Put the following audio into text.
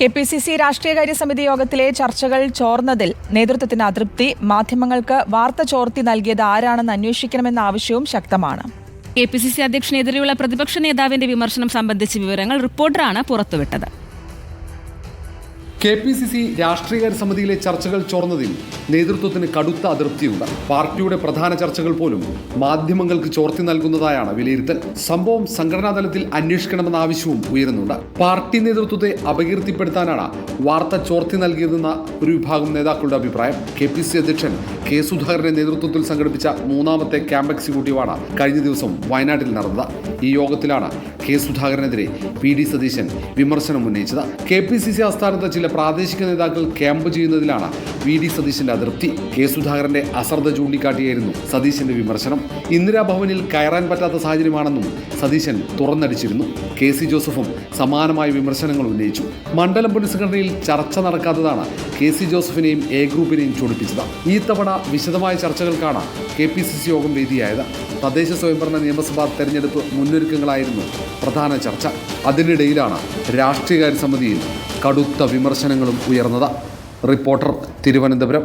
KPCC രാഷ്ട്രീയകാര്യ സമിതി യോഗത്തിലെ ചർച്ചകൾ ചോർന്നതിൽ നേതൃത്വത്തിന് അതൃപ്തി. മാധ്യമങ്ങൾക്ക് വാർത്ത ചോർത്തി നൽകിയത് ആരാണെന്ന് അന്വേഷിക്കണമെന്ന ആവശ്യവും ശക്തമാണ്. കെ.പി.സി.സി അധ്യക്ഷനെതിരെയുള്ള പ്രതിപക്ഷ നേതാവിന്റെ വിമർശനം സംബന്ധിച്ച വിവരങ്ങൾ റിപ്പോർട്ടറാണ് പുറത്തുവിട്ടത്. കെ.പി.സി.സി രാഷ്ട്രീയകാര്യ സമിതിയിലെ ചർച്ചകൾ ചോർന്നതിൽ നേതൃത്വത്തിന് കടുത്ത അതൃപ്തിയുണ്ട്. പാർട്ടിയുടെ പ്രധാന ചർച്ചകൾ പോലും മാധ്യമങ്ങൾക്ക് ചോർത്തി നൽകുന്നതായാണ് വിലയിരുത്തൽ. സംഭവം സംഘടനാ തലത്തിൽ അന്വേഷിക്കണമെന്ന ആവശ്യവും ഉയരുന്നുണ്ട്. പാർട്ടി നേതൃത്വത്തെ അപകീർത്തിപ്പെടുത്താനാണ് വാർത്ത ചോർത്തി നൽകിയതെന്ന ഒരു വിഭാഗം നേതാക്കളുടെ അഭിപ്രായം. കെ.പി.സി.സി അധ്യക്ഷൻ കെ. സുധാകരന്റെ നേതൃത്വത്തിൽ സംഘടിപ്പിച്ച മൂന്നാമത്തെ ക്യാമ്പ് എക്സിക്യൂട്ടീവാണ് കഴിഞ്ഞ ദിവസം വയനാട്ടിൽ നടന്നത്. ഈ യോഗത്തിലാണ് കെ. സുധാകരനെതിരെ പി.ഡി. സതീശൻ വിമർശനം ഉന്നയിച്ചത്. കെ.പി.സി.സി ആസ്ഥാനത്ത് ചില പ്രാദേശിക നേതാക്കൾ ക്യാമ്പ് ചെയ്യുന്നതിലാണ് പി.ഡി. സതീശന്റെ അതൃപ്തി. കെ. സുധാകരന്റെ അശ്രദ്ധ ചൂണ്ടിക്കാട്ടിയായിരുന്നു സതീശന്റെ വിമർശനം. ഇന്ദിരാഭവനിൽ കയറാൻ പറ്റാത്ത സാഹചര്യമാണെന്നും സതീശൻ തുറന്നടിച്ചിരുന്നു. കെ.സി. ജോസഫും സമാനമായ വിമർശനങ്ങൾ ഉന്നയിച്ചു. മണ്ഡലം പുനഃസംഘടനയിൽ ചർച്ച നടക്കാത്തതാണ് കെ.സി. ജോസഫിനെയും എ ഗ്രൂപ്പിനെയും ചൊടിപ്പിച്ചത്. ഈ തവണ വിശദമായ ചർച്ചകൾക്കാണ് കെ.പി.സി.സി യോഗം വേദിയായത്. തദ്ദേശ സ്വയംഭരണ നിയമസഭാ തെരഞ്ഞെടുപ്പ് മുന്നൊരുക്കങ്ങളായിരുന്നു പ്രധാന ചർച്ച. അതിനിടയിലാണ് രാഷ്ട്രീയകാര്യ സമിതിയിൽ കടുത്ത വിമർശനങ്ങളും ഉയർന്നത്. റിപ്പോർട്ടർ, തിരുവനന്തപുരം.